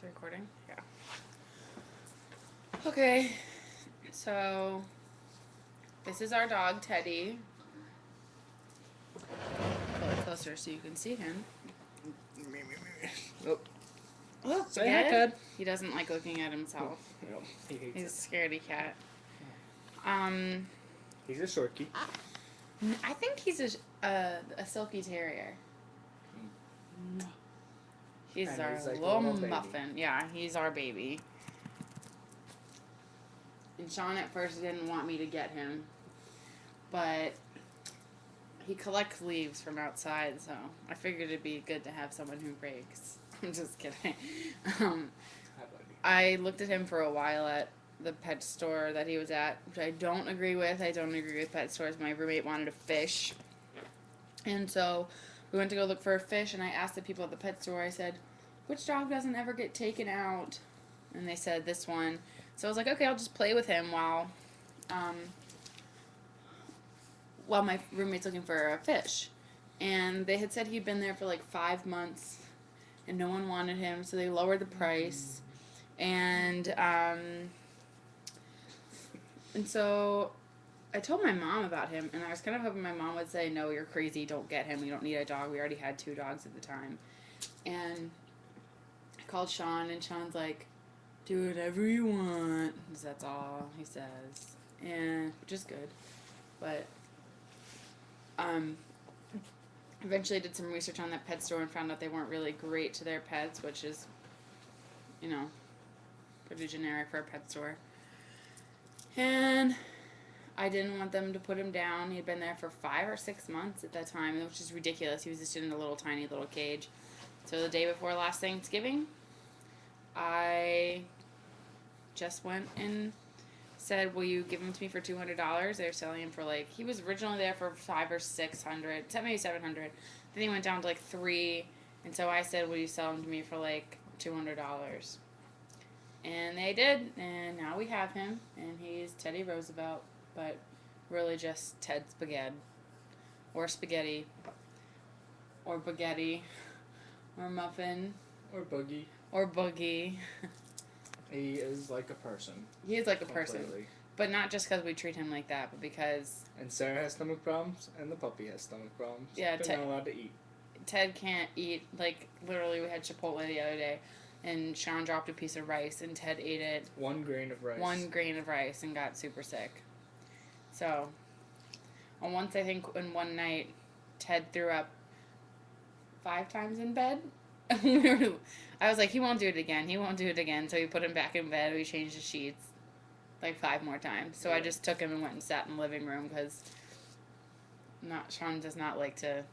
recording? Yeah. Okay, so this is our dog, Teddy. Pull it closer so you can see him. Oh. Look, Say hi, Ted. He doesn't like looking at himself. No, he hates He's a it. scaredy cat. He's a shorty. I think he's a silky terrier. He's And our he's like a little little baby. muffin. Yeah, he's our baby. And Shaun at first didn't want me to get him, but he collects leaves from outside, so I figured it'd be good to have someone who rakes. I'm just kidding. I looked at him for a while at the pet store that he was at, which I don't agree with. I don't agree with pet stores. My roommate wanted a fish. And so we went to go look for a fish, and I asked the people at the pet store, I said, which dog doesn't ever get taken out? And they said this one. So I was like, okay, I'll just play with him while my roommate's looking for a fish. And they had said he'd been there for like 5 months, and no one wanted him, so they lowered the price. And so I told my mom about him, and I was kind of hoping my mom would say, no, you're crazy, don't get him, we don't need a dog. We already had 2 dogs at the time. And I called Shaun, and Shaun's like, do whatever you want. That's all he says. And which is good. But eventually did some research on that pet store and found out they weren't really great to their pets, which is, pretty generic for a pet store. And I didn't want them to put him down. He had been there for 5 or 6 months at that time, which is ridiculous. He was just in a little tiny little cage. So the day before last Thanksgiving, I just went and said, will you give him to me for $200? They were selling him for he was originally there for $500 or $600, maybe $700. Then he went down to $300, and so I said, will you sell him to me for $200? And they did, and now we have him, and he's Teddy Roosevelt, but really just Ted Spaghetti, or Spaghetti, or Baguetti, or Muffin, Or Boogie. or Boogie. He is like a person. He is like a person. Completely. But not just because we treat him like that, but because... And Sarah has stomach problems, and the puppy has stomach problems. Yeah, They're not allowed to eat. Ted can't eat. Literally, we had Chipotle the other day, and Shaun dropped a piece of rice, and Ted ate it. 1 grain of rice. 1 grain of rice, and got super sick. So, and once I think in one night, Ted threw up 5 times in bed. I was like, he won't do it again. He won't do it again. So we put him back in bed. We changed the sheets 5 more times. So I just took him and went and sat in the living room because Shaun does not like to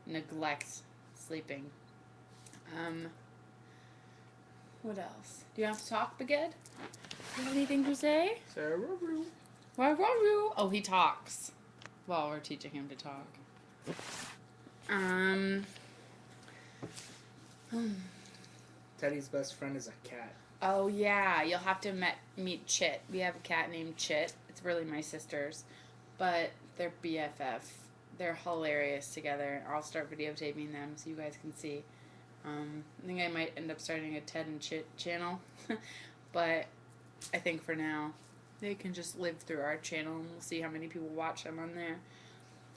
neglect sleeping. What else? Do you have to talk, Baguette? Do you have anything to say? Sarah, Why are you? Oh, he talks. Well, we're teaching him to talk. Teddy's best friend is a cat. Oh, yeah. You'll have to meet Chit. We have a cat named Chit. It's really my sister's. But they're BFF. They're hilarious together. I'll start videotaping them so you guys can see. I think I might end up starting a Ted and Chit channel. But I think for now, they can just live through our channel and we'll see how many people watch them on there.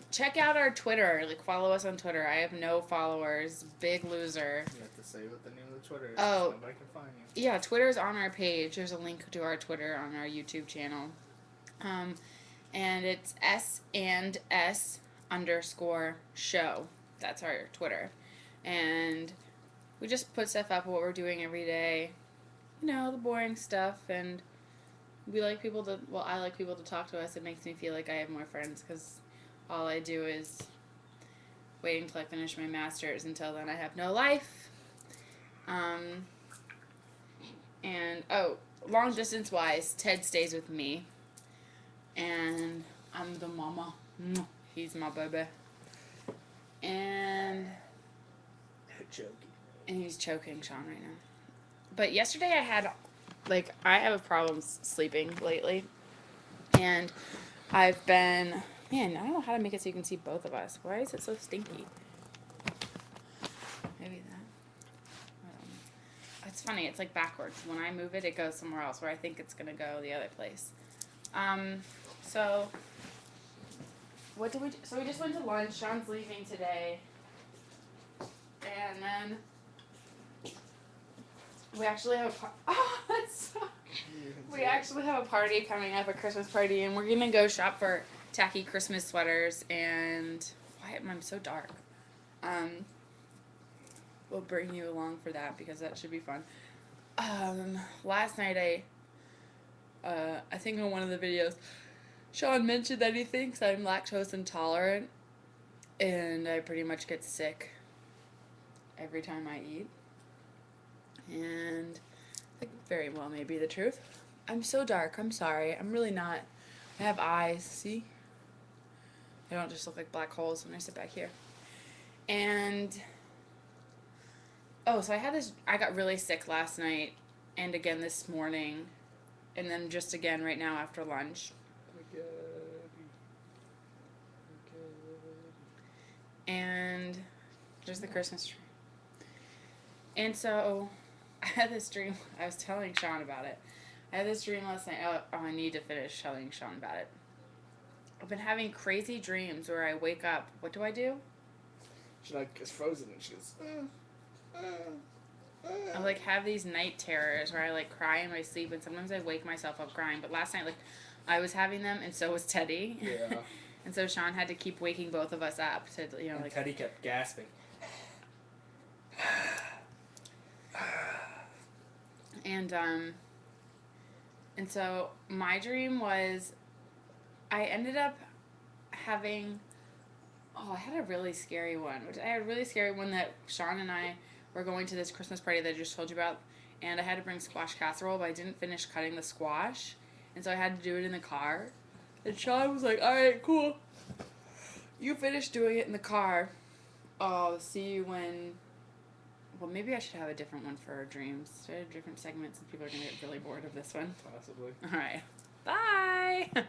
Check out our Twitter. Follow us on Twitter. I have no followers. Big loser. You have to say what the name of the Twitter is. Oh. Nobody can find you. Yeah, Twitter's on our page. There's a link to our Twitter on our YouTube channel. And it's ShaunandSarahShow. That's our Twitter. And we just put stuff up, what we're doing every day. The boring stuff. And I like people to talk to us. It makes me feel like I have more friends because all I do is waiting until I finish my master's. Until then, I have no life. And, long distance wise, Ted stays with me. And I'm the mama. He's my baby. And he's choking Shaun right now. But yesterday I had, I have a problem sleeping lately. And I've been... Man, I don't know how to make it so you can see both of us. Why is it so stinky? Maybe that. I don't know. it's funny. It's like backwards. When I move it, it goes somewhere else where I think it's gonna go the other place. So what did we do? So we just went to lunch. Sean's leaving today. And then we actually have we actually have a party coming up, a Christmas party, and we're gonna go shop for tacky Christmas sweaters. And why am I so dark? We'll bring you along for that because that should be fun. Last night I think in one of the videos, Sean mentioned that he thinks I'm lactose intolerant, and I pretty much get sick every time I eat. And that very well may be the truth. I'm so dark. I'm sorry. I'm really not. I have eyes. See? I don't just look like black holes when I sit back here. And so I got really sick last night and again this morning, and then just again right now after lunch. And there's the Christmas tree. And so I had this dream. I was telling Sean about it. I had this dream last night. I need to finish telling Sean about it. I've been having crazy dreams where I wake up. What do I do? She is frozen and she goes. I have these night terrors where I cry in my sleep, and sometimes I wake myself up crying. But last night I was having them, and so was Teddy. Yeah. And so Sean had to keep waking both of us up to And Teddy kept gasping. And so my dream was I ended up having I had a really scary one. I had a really scary one that Sean and I were going to this Christmas party that I just told you about, and I had to bring squash casserole, but I didn't finish cutting the squash, and so I had to do it in the car. And Sean was like, alright, cool. You finish doing it in the car. I'll see you when... Well, maybe I should have a different one for our dreams. Should I have a different segment since people are going to get really bored of this one? Possibly. Alright. Bye!